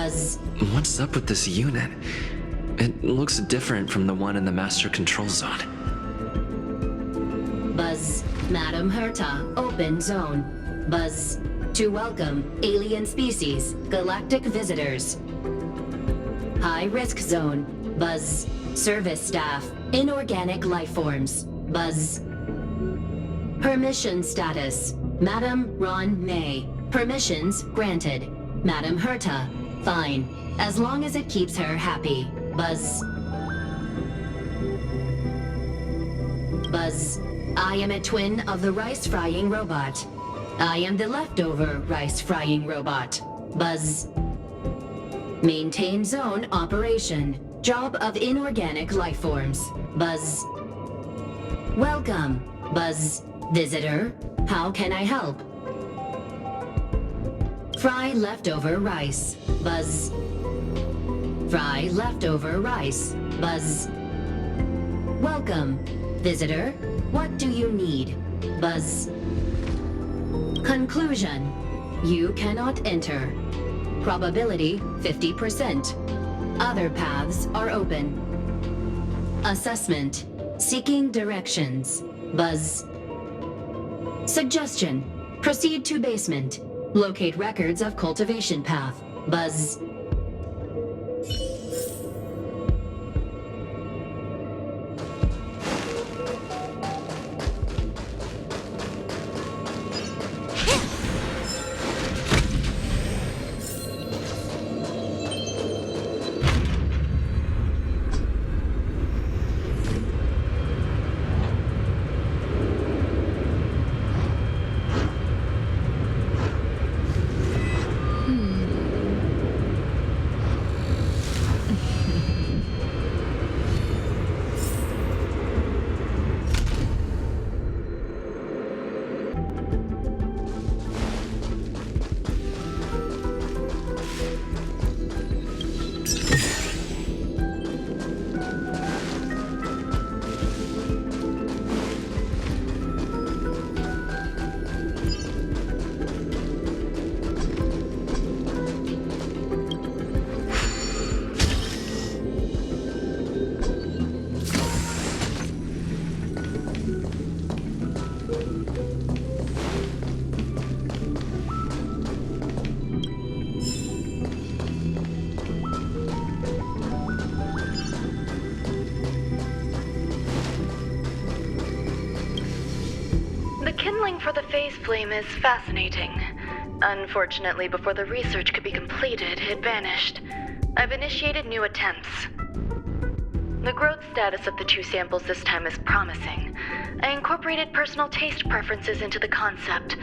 Buzz. What's up with this unit? It looks different from the one in the master control zone. Buzz. Madam Herta, open zone. Buzz. To welcome alien species, galactic visitors. High risk zone. Buzz. Service staff, inorganic life forms. Buzz. Permission status. Madam Ron May. Permissions granted. Madam Herta. Fine. As long as it keeps her happy. Buzz. Buzz. I am a twin of the rice-frying robot. I am the leftover rice-frying robot. Buzz. Maintain zone operation. Job of inorganic life forms. Buzz. Welcome. Buzz. Visitor. How can I help? Fry leftover rice. Buzz. Fry leftover rice. Buzz. Welcome. Visitor. What do you need? Buzz. Conclusion. You cannot enter. Probability 50%. Other paths are open. Assessment. Seeking directions. Buzz. Suggestion. Proceed to basement. Locate records of cultivation path. Buzz. Kindling for the phase flame is fascinating. Unfortunately, before the research could be completed, it vanished. I've initiated new attempts. The growth status of the two samples this time is promising. I incorporated personal taste preferences into the concept,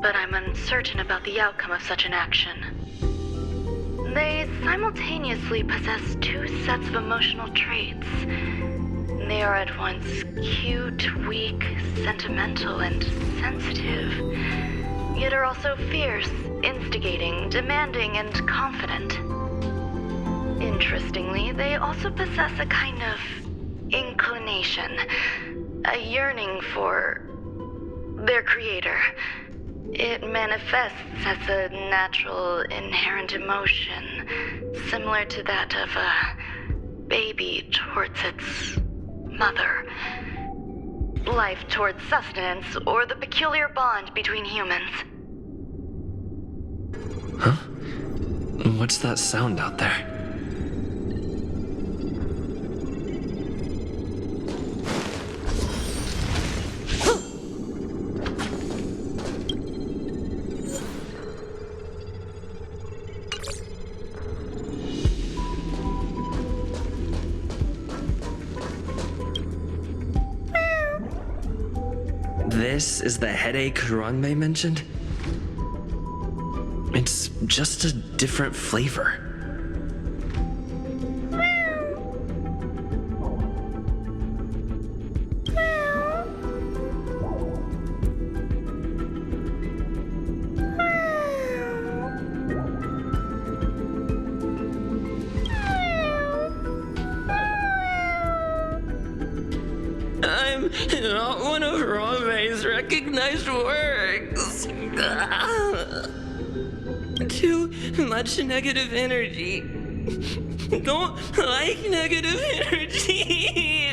but I'm uncertain about the outcome of such an action. They simultaneously possess two sets of emotional traits. They are at once cute, weak, sentimental, and sensitive, yet are also fierce, instigating, demanding, and confident. Interestingly, they also possess a kind of inclination, a yearning for their creator. It manifests as a natural, inherent emotion, similar to that of a baby towards its mother. Life towards sustenance, or the peculiar bond between humans. Huh? What's that sound out there? This is the headache Rongmei mentioned? It's just a different flavor. I'm not one of Rongmei's recognized works. To much negative energy. Don't like negative energy.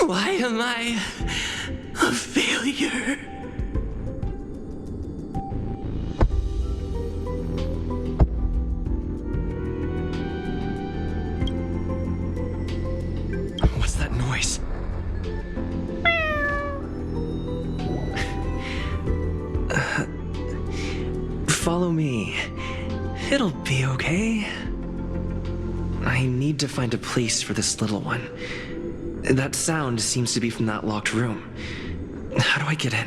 Why am I a failure? What's that noise? Follow me. It'll be okay. I need to find a place for this little one. That sound seems to be from that locked room. How do I get in?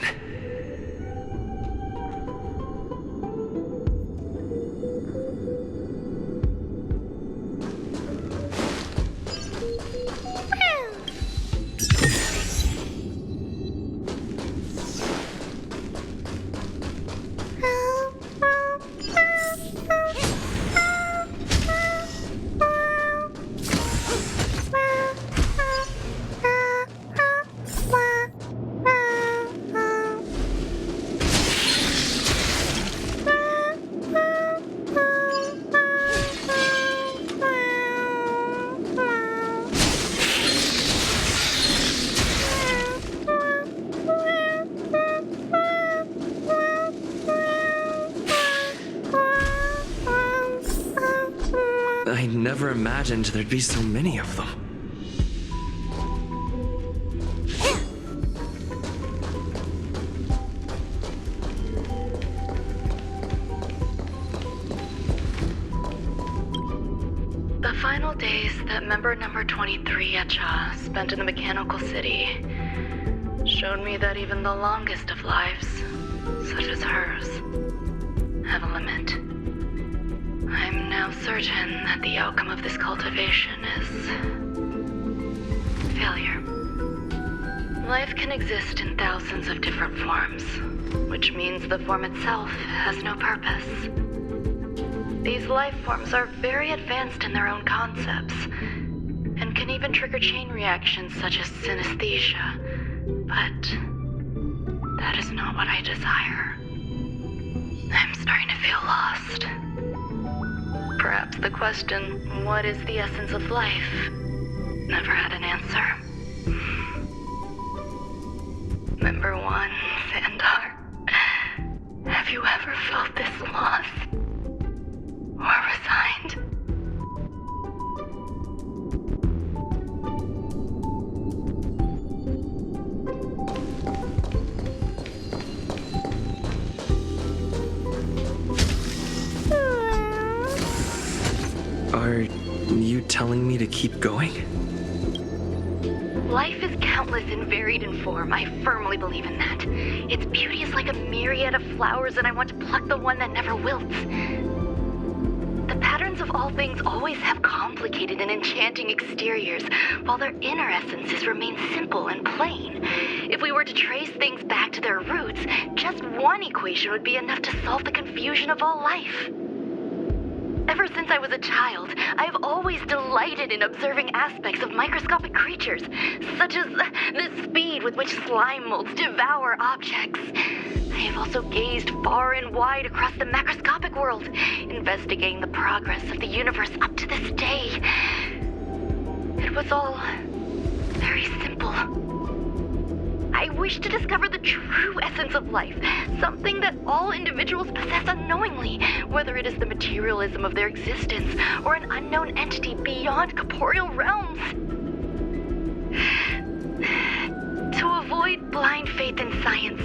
I never imagined there'd be so many of them. The final days that member number 23 at Cha spent in the mechanical city showed me that even the longest of lives, such as hers, have a limit. I'm now certain that the outcome of this cultivation is failure. Life can exist in thousands of different forms, which means the form itself has no purpose. These life forms are very advanced in their own concepts, and can even trigger chain reactions such as synesthesia, but that is not what I desire. I'm starting to feel lost. Perhaps the question, what is the essence of life, never had an answer. Member 1, Xandar, have you ever felt this loss? Or resigned? Are you telling me to keep going? Life is countless and varied in form. I firmly believe in that. Its beauty is like a myriad of flowers, and I want to pluck the one that never wilts. The patterns of all things always have complicated and enchanting exteriors, while their inner essences remain simple and plain. If we were to trace things back to their roots, just one equation would be enough to solve the confusion of all life. Ever since I was a child, I have always delighted in observing aspects of microscopic creatures, such as the speed with which slime molds devour objects. I have also gazed far and wide across the macroscopic world, investigating the progress of the universe up to this day. It was all very simple. I wish to discover the true essence of life, something that all individuals possess unknowingly, whether it is the materialism of their existence or an unknown entity beyond corporeal realms. To avoid blind faith in science,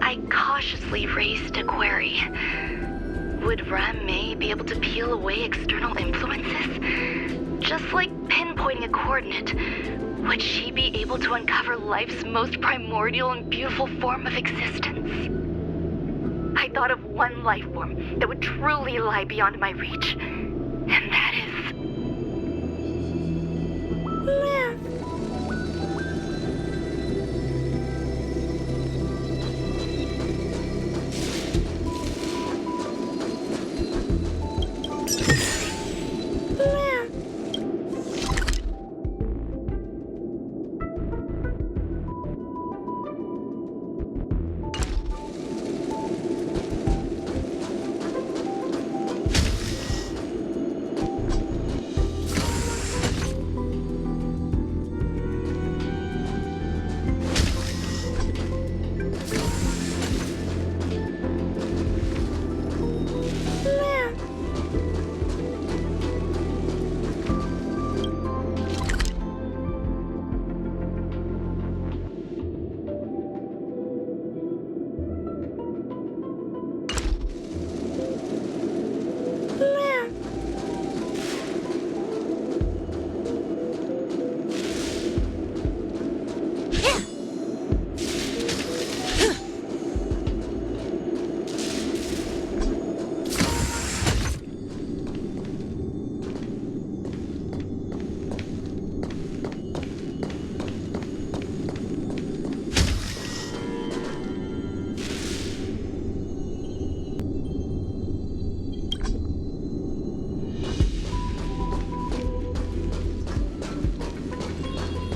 I cautiously raised a query. Would Ram-Mei be able to peel away external influences? Just like pinpointing a coordinate, would she be able to uncover life's most primordial and beautiful form of existence? I thought of one life form that would truly lie beyond my reach, and that is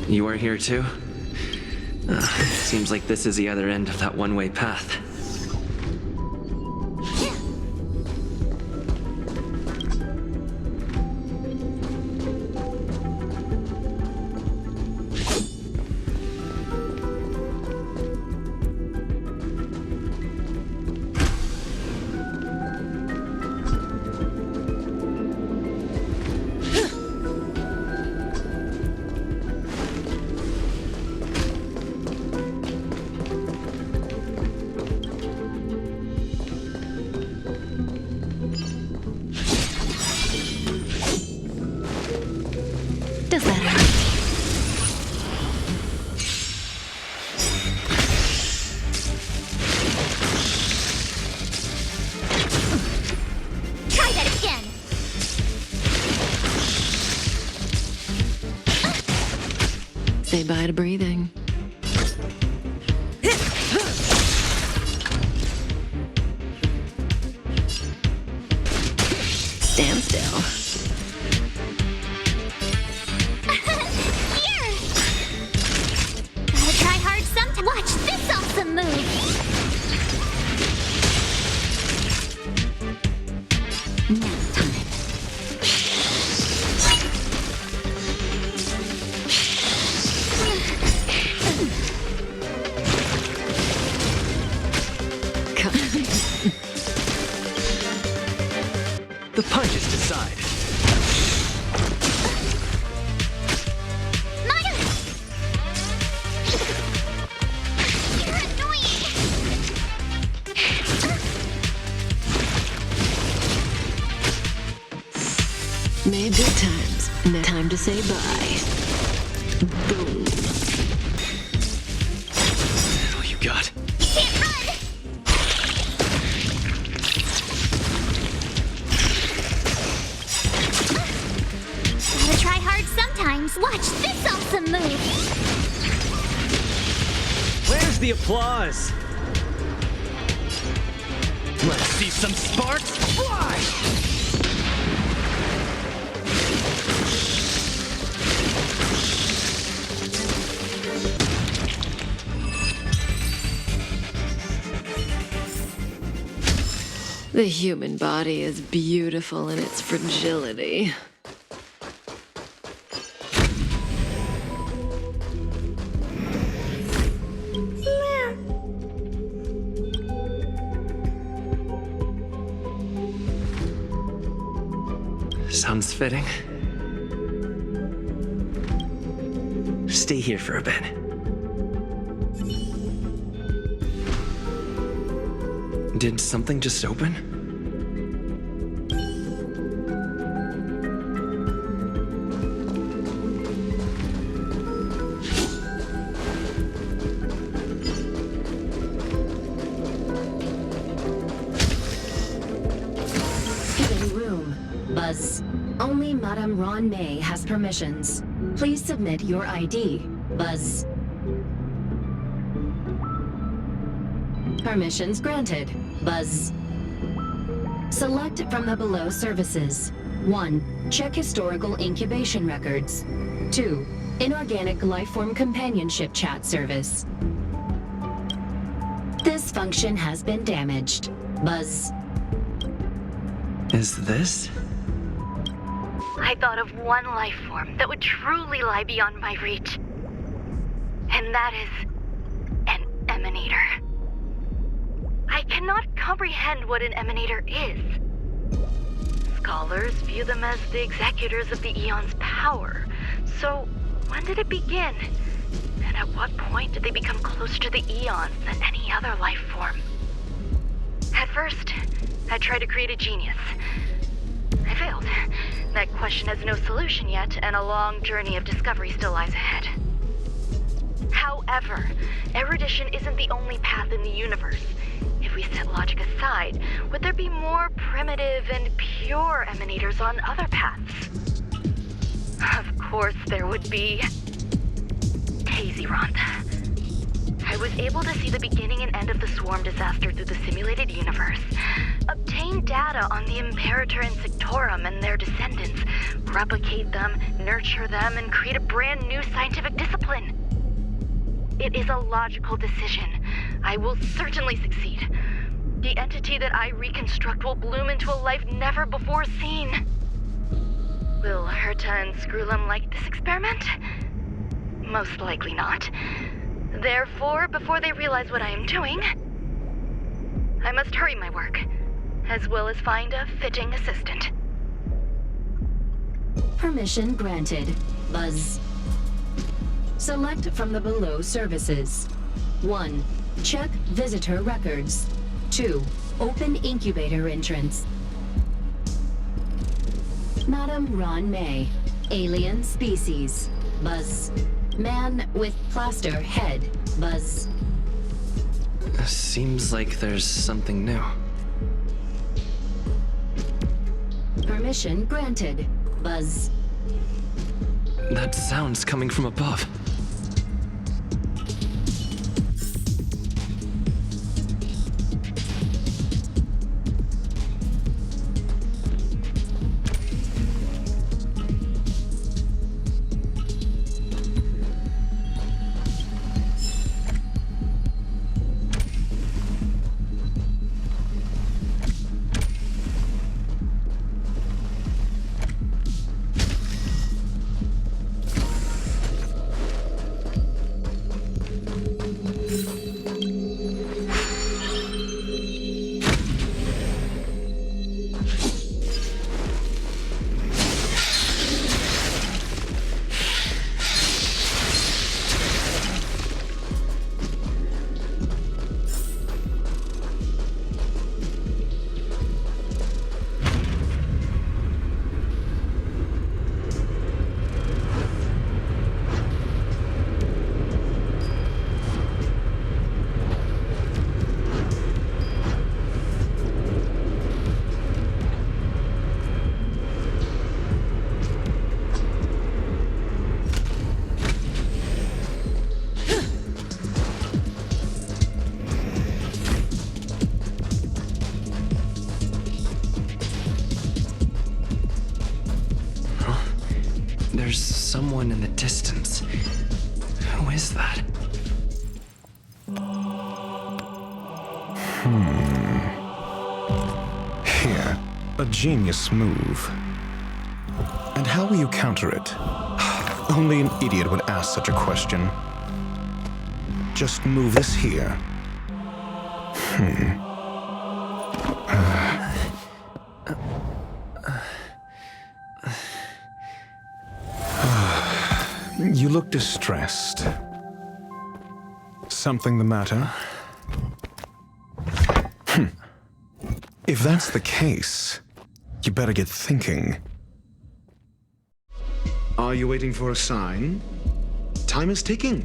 You are here too? Seems like this is the other end of that one-way path. Does that hurt? Try that again. Say bye to breathing. Stand still. Here! Gotta try hard sometime. Watch this awesome move! Nap time. Come. The punches decide. Maya! You're annoying! Made good times. Now time to say bye. Boom. Oh, you got. Can't run! Gotta try hard sometimes. Watch this awesome move! Where's the applause? Let's see some sparks fly! The human body is beautiful in its fragility. Sounds fitting. Stay here for a bit. Did something just open? Hidden room. Buzz. Only Madame Ron May has permissions. Please submit your ID. Buzz. Permissions granted. Buzz. Select from the below services. 1. Check historical incubation records. 2. Inorganic lifeform companionship chat service. This function has been damaged. Buzz. Is this? I thought of one life form that would truly lie beyond my reach. And that is an emanator. I cannot comprehend what an emanator is. Scholars view them as the executors of the Eon's power. So, when did it begin? And at what point did they become closer to the Eons than any other life form? At first, I tried to create a genius. I failed. That question has no solution yet, and a long journey of discovery still lies ahead. However, erudition isn't the only path in the universe. If we set logic aside, would there be more primitive and pure emanators on other paths? Of course there would be. Tazirant. I was able to see the beginning and end of the swarm disaster through the simulated universe, obtain data on the Imperator and Sectorum and their descendants, replicate them, nurture them, and create a brand new scientific discipline. It is a logical decision. I will certainly succeed. The entity that I reconstruct will bloom into a life never before seen. Will Herta and Screwlum like this experiment? Most likely not. Therefore, before they realize what I am doing, I must hurry my work, as well as find a fitting assistant. Permission granted. Buzz. Select from the below services. 1. Check visitor records. 2. Open incubator entrance. Madam Ron May. Alien species. Buzz. Man with plaster head. Buzz. Seems like there's something new. Permission granted. Buzz. That sound's coming from above. There's someone in the distance. Who is that? Here, a genius move. And how will you counter it? Only an idiot would ask such a question. Just move this here. You look distressed. Something the matter? If that's the case, you better get thinking. Are you waiting for a sign? Time is ticking.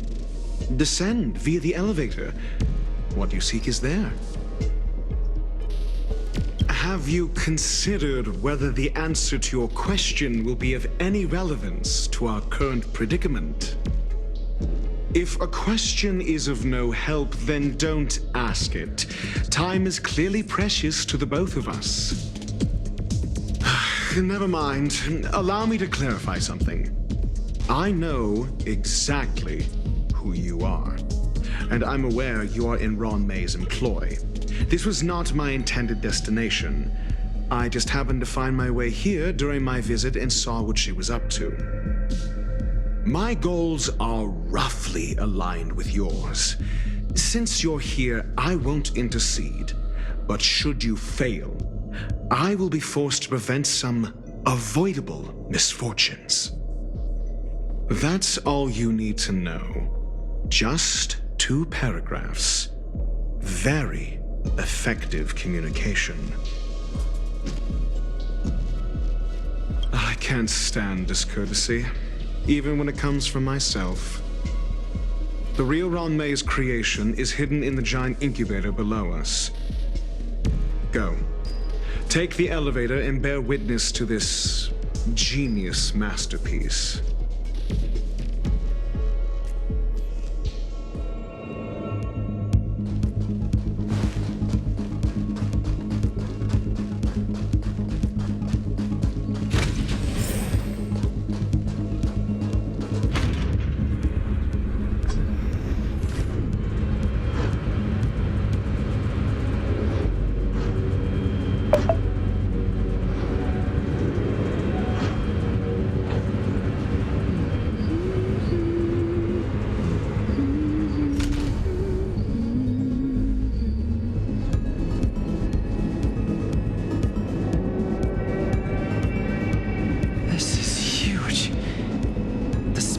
Descend via the elevator. What you seek is there. Have you considered whether the answer to your question will be of any relevance to our current predicament? If a question is of no help, then don't ask it. Time is clearly precious to the both of us. Never mind. Allow me to clarify something. I know exactly who you are, and I'm aware you are in Ron May's employ. This was not my intended destination. I just happened to find my way here during my visit and saw what she was up to. My goals are roughly aligned with yours. Since you're here, I won't intercede. But should you fail, I will be forced to prevent some avoidable misfortunes. That's all you need to know. Just 2 paragraphs. Very effective communication. I can't stand discourtesy, even when it comes from myself. The real Ron May's creation is hidden in the giant incubator below us. Go. Take the elevator and bear witness to this genius masterpiece.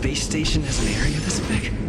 space station has an area this big?